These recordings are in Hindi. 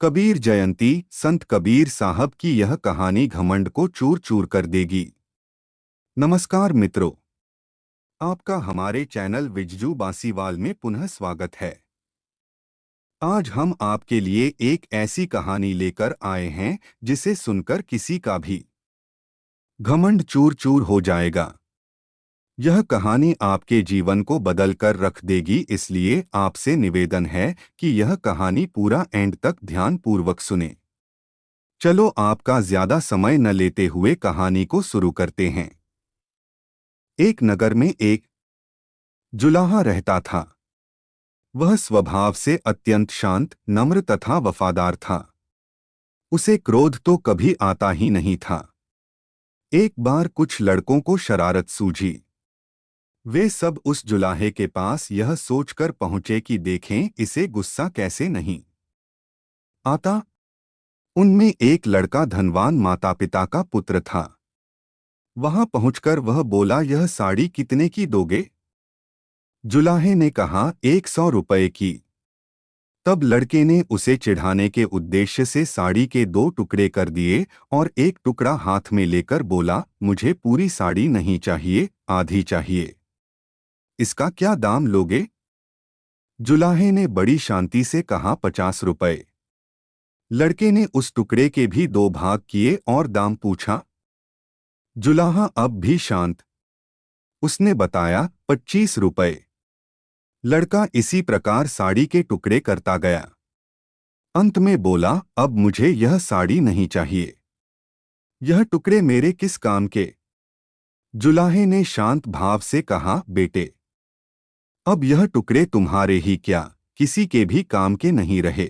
कबीर जयंती। संत कबीर साहब की यह कहानी घमंड को चूर चूर कर देगी। नमस्कार मित्रों, आपका हमारे चैनल विजजू बांसीवाल में पुनः स्वागत है। आज हम आपके लिए एक ऐसी कहानी लेकर आए हैं जिसे सुनकर किसी का भी घमंड चूर चूर हो जाएगा। यह कहानी आपके जीवन को बदल कर रख देगी, इसलिए आपसे निवेदन है कि यह कहानी पूरा एंड तक ध्यानपूर्वक सुने। चलो आपका ज्यादा समय न लेते हुए कहानी को शुरू करते हैं। एक नगर में एक जुलाहा रहता था। वह स्वभाव से अत्यंत शांत, नम्र तथा वफादार था। उसे क्रोध तो कभी आता ही नहीं था। एक बार कुछ लड़कों को शरारत सूझी। वे सब उस जुलाहे के पास यह सोचकर पहुंचे कि देखें इसे गुस्सा कैसे नहीं आता। उनमें एक लड़का धनवान माता पिता का पुत्र था। वहां पहुंचकर वह बोला, यह साड़ी कितने की दोगे? जुलाहे ने कहा, 100 रुपये की। तब लड़के ने उसे चिढ़ाने के उद्देश्य से साड़ी के 2 टुकड़े कर दिए और एक टुकड़ा हाथ में लेकर बोला, मुझे पूरी साड़ी नहीं चाहिए, आधी चाहिए। इसका क्या दाम लोगे? जुलाहे ने बड़ी शांति से कहा, 50 रुपये। लड़के ने उस टुकड़े के भी 2 भाग किए और दाम पूछा। जुलाहा अब भी शांत। उसने बताया, 25 रुपये। लड़का इसी प्रकार साड़ी के टुकड़े करता गया। अंत में बोला, अब मुझे यह साड़ी नहीं चाहिए। यह टुकड़े मेरे किस काम के? जुलाहे ने शांत भाव से कहा, बेटे, अब यह टुकड़े तुम्हारे ही क्या, किसी के भी काम के नहीं रहे।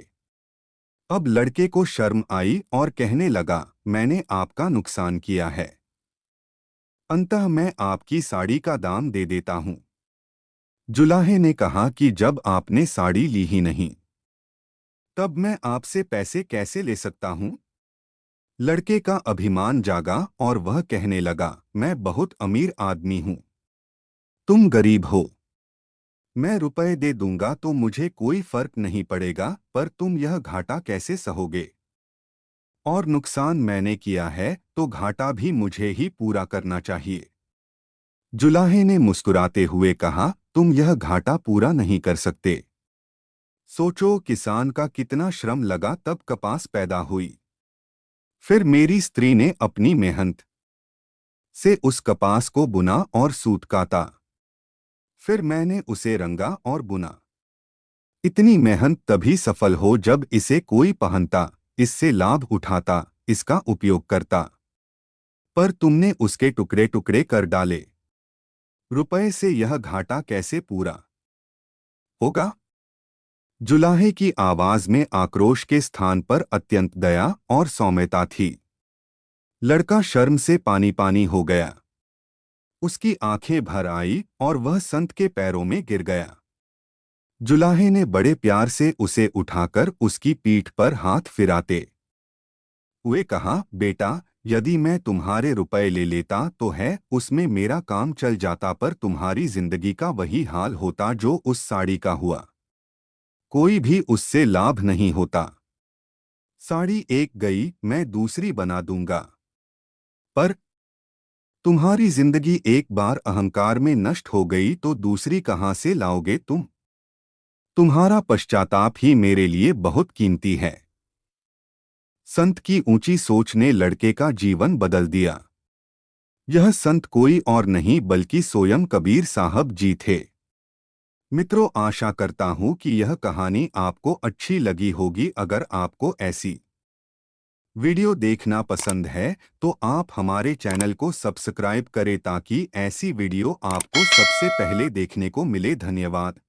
अब लड़के को शर्म आई और कहने लगा, मैंने आपका नुकसान किया है, अंततः मैं आपकी साड़ी का दाम दे देता हूं। जुलाहे ने कहा कि जब आपने साड़ी ली ही नहीं, तब मैं आपसे पैसे कैसे ले सकता हूं? लड़के का अभिमान जागा और वह कहने लगा, मैं बहुत अमीर आदमी हूं, तुम गरीब हो। मैं रुपए दे दूंगा तो मुझे कोई फर्क नहीं पड़ेगा, पर तुम यह घाटा कैसे सहोगे? और नुकसान मैंने किया है तो घाटा भी मुझे ही पूरा करना चाहिए। जुलाहे ने मुस्कुराते हुए कहा, तुम यह घाटा पूरा नहीं कर सकते। सोचो किसान का कितना श्रम लगा तब कपास पैदा हुई। फिर मेरी स्त्री ने अपनी मेहनत से उस कपास को बुना और सूत काता। फिर मैंने उसे रंगा और बुना। इतनी मेहनत तभी सफल हो जब इसे कोई पहनता, इससे लाभ उठाता, इसका उपयोग करता। पर तुमने उसके टुकड़े टुकड़े कर डाले। रुपए से यह घाटा कैसे पूरा होगा? जुलाहे की आवाज में आक्रोश के स्थान पर अत्यंत दया और सौम्यता थी। लड़का शर्म से पानी पानी हो गया। उसकी आंखें भर आई और वह संत के पैरों में गिर गया। जुलाहे ने बड़े प्यार से उसे उठाकर उसकी पीठ पर हाथ फिराते हुए कहा, बेटा, यदि मैं तुम्हारे रुपए ले लेता तो है उसमें मेरा काम चल जाता, पर तुम्हारी जिंदगी का वही हाल होता जो उस साड़ी का हुआ। कोई भी उससे लाभ नहीं होता। साड़ी एक गई, मैं दूसरी बना दूंगा, पर तुम्हारी जिंदगी एक बार अहंकार में नष्ट हो गई तो दूसरी कहां से लाओगे तुम? तुम्हारा पश्चाताप ही मेरे लिए बहुत कीमती है। संत की ऊंची सोच ने लड़के का जीवन बदल दिया। यह संत कोई और नहीं बल्कि स्वयं कबीर साहब जी थे। मित्रों, आशा करता हूं कि यह कहानी आपको अच्छी लगी होगी। अगर आपको ऐसी वीडियो देखना पसंद है तो आप हमारे चैनल को सब्सक्राइब करें ताकि ऐसी वीडियो आपको सबसे पहले देखने को मिले। धन्यवाद।